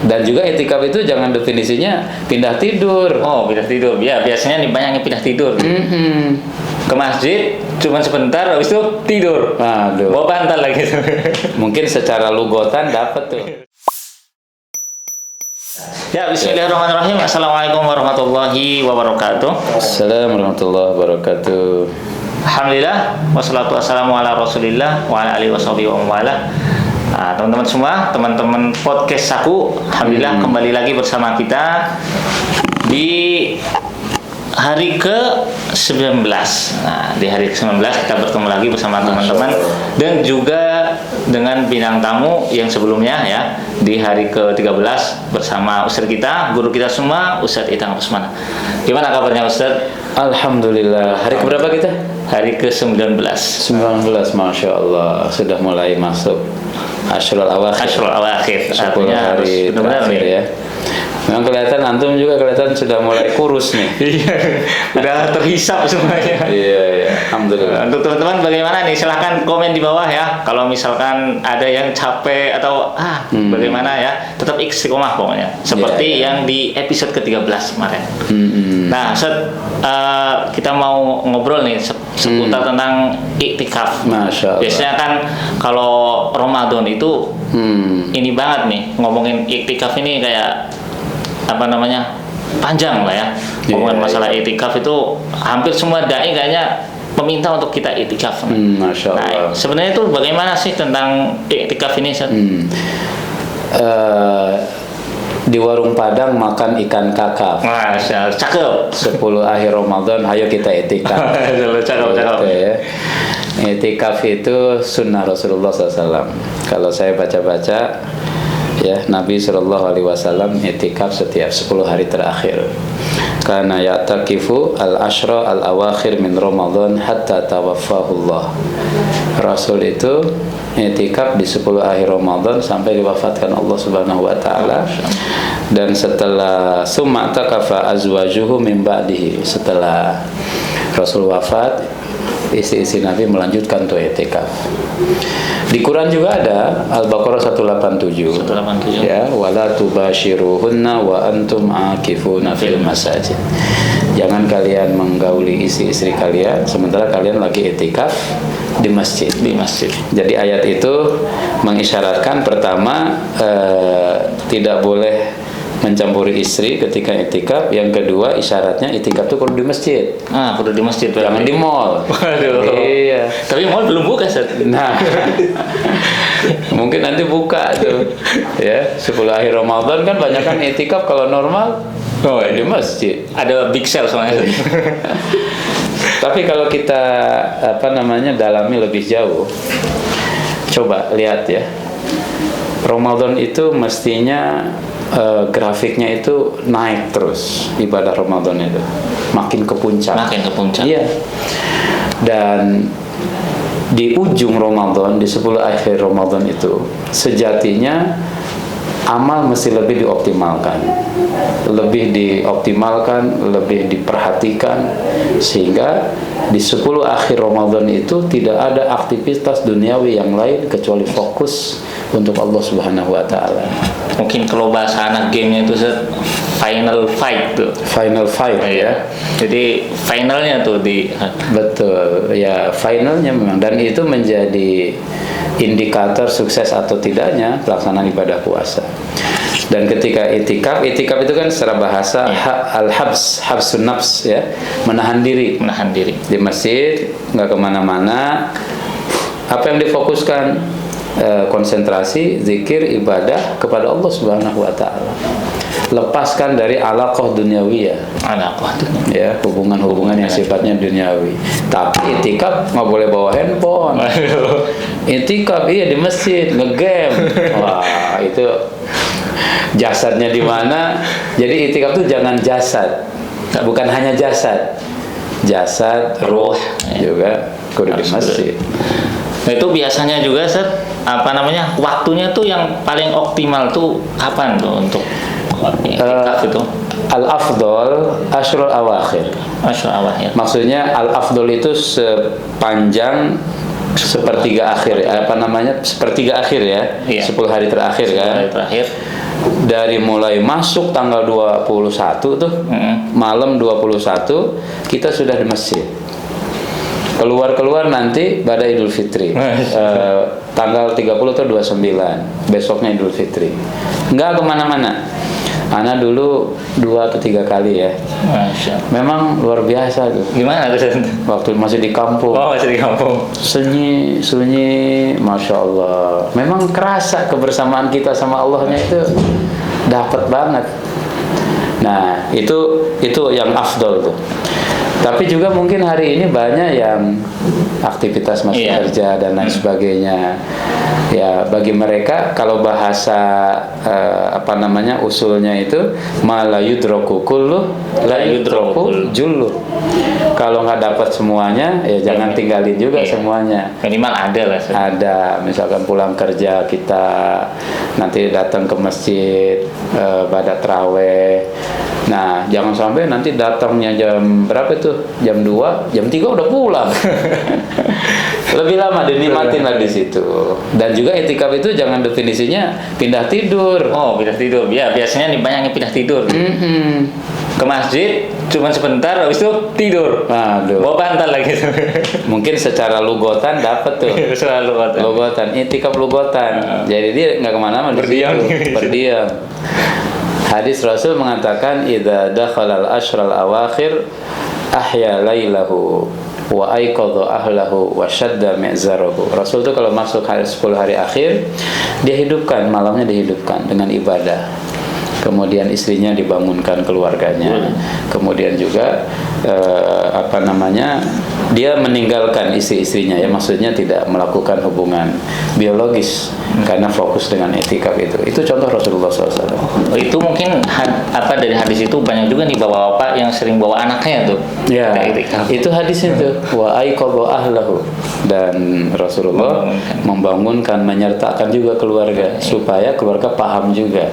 Dan juga itikaf itu jangan definisinya pindah tidur. Oh, pindah tidur. Ya, biasanya nih banyak yang pindah tidur. Ke masjid cuma sebentar habis itu tidur. Aduh. Bawa bantal lagi. Mungkin secara lugotan dapat tuh. Ya, bismillahirrahmanirrahim. Assalamualaikum warahmatullahi wabarakatuh. Assalamualaikum warahmatullahi wabarakatuh. Alhamdulillah, wassalatu wassalamu ala rasulillah wa ala alihi washabihi wa wala. Nah, teman-teman semua, teman-teman podcast Saku, alhamdulillah kembali lagi bersama kita di hari ke-19. Nah, di hari ke-19 kita bertemu lagi bersama teman-teman dan juga dengan bintang tamu yang sebelumnya ya, di hari ke-13 bersama ustadz kita, guru kita semua, Ustadz Itang Usman. Gimana kabarnya Ustadz? Alhamdulillah. Hari keberapa kita? Hari ke-19. 19, Masya Allah. Sudah mulai masuk Ashrul Awakhir. 10 Artinya hari terakhir ya. Memang kelihatan antum juga kelihatan sudah mulai kurus nih. Iya, udah terhisap semuanya. Iya. Alhamdulillah. Untuk teman-teman bagaimana nih? Silahkan komen di bawah ya. Kalau misalkan ada yang capek atau bagaimana ya, tetap istiqomah pokoknya. Seperti yang di episode ke-13 kemarin. Nah, kita mau ngobrol nih seputar tentang iktikaf. Masya Allah. Biasanya kan kalau Ramadan itu ini banget nih, ngomongin iktikaf ini kayak apa namanya, panjang lah ya. Ngomongin masalah iktikaf itu hampir semua dai kayaknya meminta untuk kita iktikaf. Masya Allah. Nah, sebenarnya itu bagaimana sih tentang iktikaf ini? Di warung Padang makan ikan kakap. Masya Allah, cakep. 10 akhir Ramadan, ayo kita iktikaf. Cakep. Ya. Iktikaf itu sunnah Rasulullah SAW. Kalau saya baca-baca, ya, Nabi SAW iktikaf setiap 10 hari terakhir. Karena ya'takifu al-ashra al-awakhir min Ramadan hatta tawaffahullah. Rasul itu iktikaf di 10 akhir Ramadan sampai diwafatkan Allah Subhanahu wa taala. Dan setelah summa takafa azwajuhu min ba'dihi, setelah Rasul wafat, istri-istri Nabi melanjutkan tuh iktikaf. Di Quran juga ada Al-Baqarah 187. Ya, wala tubashiruhunna wa antum aakifuna fil masajid. Jangan kalian menggauli istri-istri kalian sementara kalian lagi iktikaf di masjid. Jadi ayat itu mengisyaratkan pertama tidak boleh mencampuri istri ketika iktikaf. Yang kedua, isyaratnya iktikaf itu perlu di masjid. Perlu di masjid, jangan di mall. Waduh. Iya. Tapi mall belum buka, Ustaz. Nah, mungkin nanti buka tuh. Ya, 10 akhir Ramadan kan banyak kan iktikaf kalau normal di masjid. Ada big sale soalnya. Tapi kalau kita dalami lebih jauh, coba lihat ya. Ramadan itu mestinya grafiknya itu naik terus, ibadah Ramadan itu makin ke puncak. Iya. Dan di ujung Ramadan, di 10 akhir Ramadan itu sejatinya amal mesti lebih dioptimalkan, lebih diperhatikan, sehingga di 10 akhir Ramadan itu tidak ada aktivitas duniawi yang lain kecuali fokus untuk Allah Subhanahu wa taala. Mungkin kalau bahasa anak gamenya itu final fight tuh. Final fight ya. Jadi finalnya tuh betul ya, finalnya memang, dan itu menjadi indikator sukses atau tidaknya pelaksanaan ibadah puasa. Dan ketika itikaf itu kan secara bahasa habsun nafs ya, menahan diri di masjid, nggak kemana-mana. Apa yang difokuskan? Konsentrasi, zikir, ibadah kepada Allah Subhanahu wa taala. Lepaskan dari alaqah duniawiyah. Ya, hubungan-hubungan yang sifatnya duniawi. Tapi itikaf nggak boleh bawa handphone. Itikaf di masjid ngegame. Wah, itu jasadnya di mana? Jadi itikaf itu jangan jasad. Bukan hanya jasad. Jasad, ruh juga kudu di masjid. Nah, itu biasanya juga waktunya tuh yang paling optimal tuh kapan tuh untuk iktikaf itu? Al-afdol Ashrul Awakhir. Ashrul Awakhir. Maksudnya al-afdol itu sepanjang sepertiga akhir, sepertiga akhir ya, Iya. 10 hari terakhir 10 kan. hari terakhir. Dari mulai masuk tanggal 21 tuh, malam 21 kita sudah di masjid. Keluar nanti pada Idul Fitri. Tanggal 30 atau 29, besoknya Idul Fitri. Nggak kemana-mana. Ana dulu 2 atau 3 kali ya. Masya Allah. Memang luar biasa tuh. Gimana tuh? Waktu masih di kampung. Oh, masih di kampung. Sunyi, Masya Allah. Memang kerasa kebersamaan kita sama Allahnya itu dapat banget. Nah, itu yang afdol tuh. Tapi juga mungkin hari ini banyak yang aktivitas masih kerja dan lain sebagainya. Ya, bagi mereka kalau bahasa usulnya itu la yudraku kullu la yudraku jullu. Kalau nggak dapat semuanya, ya jangan tinggalin juga semuanya. Minimal ada lah. Ada, misalkan pulang kerja kita nanti datang ke masjid pada taraweh. Nah, jangan sampai nanti datangnya jam berapa tuh? Jam 2, jam 3 udah pulang. Lebih lama dinikmatin lah di situ. Dan juga itikaf itu jangan definisinya pindah tidur. Oh, pindah tidur. Ya, biasanya nih banyak yang pindah tidur. Ke masjid cuma sebentar, habis itu tidur. Aduh. Bawa bantal lagi. Mungkin secara lugotan dapat tuh. Selalu Lugotan, itikaf lugotan. Jadi dia nggak kemana-mana, berdiam. Hadis Rasul mengatakan idza dakhala al-ashral awakhir ahya lailahu wa aiqadha ahlahu wa shadda mi'zarahu. Rasul itu kalau masuk 10 hari akhir, dia hidupkan malamnya, dihidupkan dengan ibadah. Kemudian istrinya dibangunkan, keluarganya. Kemudian juga dia meninggalkan istri-istrinya, ya maksudnya tidak melakukan hubungan biologis karena fokus dengan etikaf itu. Itu contoh Rasulullah SAW. Itu mungkin dari hadis itu banyak juga nih bapak-bapak yang sering bawa anaknya tuh. Ya, itu hadisnya tuh. Wa aiqadha ahlahu. Dan Rasulullah membangunkan, menyertakan juga keluarga supaya keluarga paham juga.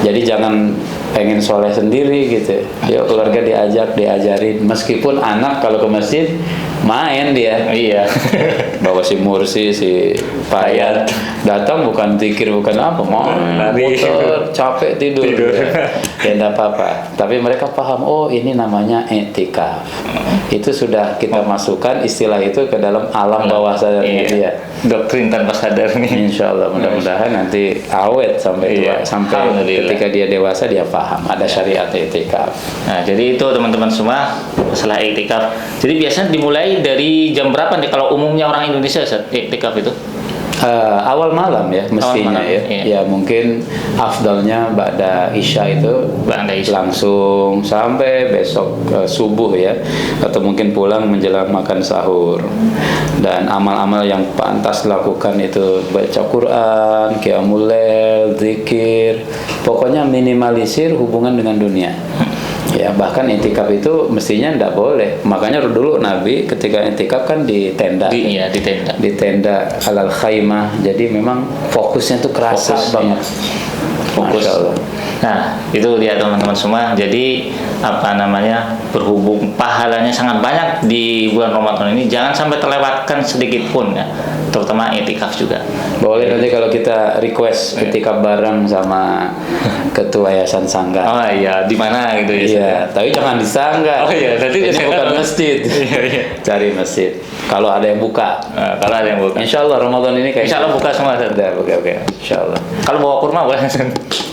Jadi jangan pengen soleh sendiri gitu. Yuk keluarga diajarin. Meskipun anak kalau ke masjid main dia. Iya. Bawa si Mursi, si Payat datang bukan zikir, bukan apa, motor, capek tidur. Ya enggak apa-apa. Tapi mereka paham, oh ini namanya etikaf. Itu sudah kita masukkan istilah itu ke dalam alam bawah sadarnya dia. Doktrin tanpa sadar nih. Insya Allah mudah-mudahan nanti awet sampai tua, sampai ketika dia dewasa dia paham ada syariat etikaf. Nah, jadi itu teman-teman semua masalah etikaf. Jadi biasanya dimulai dari jam berapa nih kalau umumnya orang Indonesia etikaf itu? Awal malam ya mestinya ya. Ya mungkin afdalnya ba'da Isya itu langsung sampai besok subuh ya, atau mungkin pulang menjelang makan sahur. Dan amal-amal yang pantas dilakukan itu baca Quran, qiyamul lail, zikir, pokoknya minimalisir hubungan dengan dunia. Ya, bahkan itikaf itu mestinya tidak boleh. Makanya dulu Nabi ketika itikaf kan di tenda. Di tenda alal khaimah. Jadi memang fokusnya tuh kerasa banget. Fokus. Nah, itu dia teman-teman semua. Jadi berhubung pahalanya sangat banyak di bulan Ramadan ini, jangan sampai terlewatkan sedikit pun ya. Terutama etikaf juga. Boleh nanti kalau kita request etikaf bareng sama ketua yayasan Sangga. Oh iya, di mana gitu ya? Iya, tapi jangan di Sangga. Oh iya, nanti ini bukan masjid. Cari masjid. Kalau ada yang buka. Kalau ada yang buka. Insya Allah Ramadan ini kayak. Insya Allah buka semua. Udah, buka. Insya Allah. Kalau bawa kurma boleh?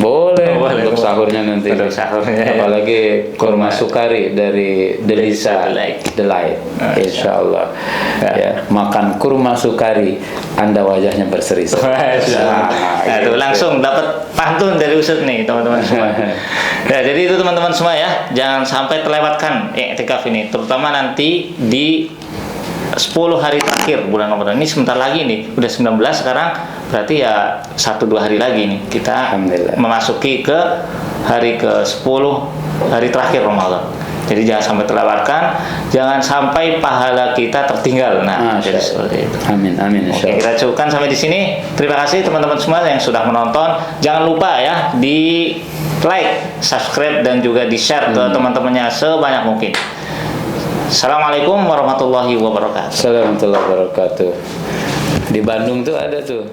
Boleh. Untuk sahurnya nanti. Untuk sahurnya. Apalagi kurma sukari dari Delisa Delight. Insya Allah. Ya, makan kurma sukari, Anda wajahnya berseri-seri. Nah, itu langsung dapat pantun dari Ustaz nih teman-teman semua. Ya, jadi itu teman-teman semua ya, jangan sampai terlewatkan etikaf ini, terutama nanti di 10 hari terakhir bulan Ramadan. Ini sebentar lagi nih, udah 19 sekarang, berarti ya 1-2 hari lagi nih kita memasuki ke hari ke-10 hari terakhir Ramadan. Jadi jangan sampai terlewatkan, jangan sampai pahala kita tertinggal. Nah, jadi seperti itu. Amin. Oke, kita cukupkan sampai di sini. Terima kasih teman-teman semua yang sudah menonton. Jangan lupa ya di like, subscribe dan juga di share ke teman-temannya sebanyak mungkin. Assalamualaikum warahmatullahi wabarakatuh. Assalamualaikum warahmatullahi wabarakatuh. Di Bandung tuh ada tuh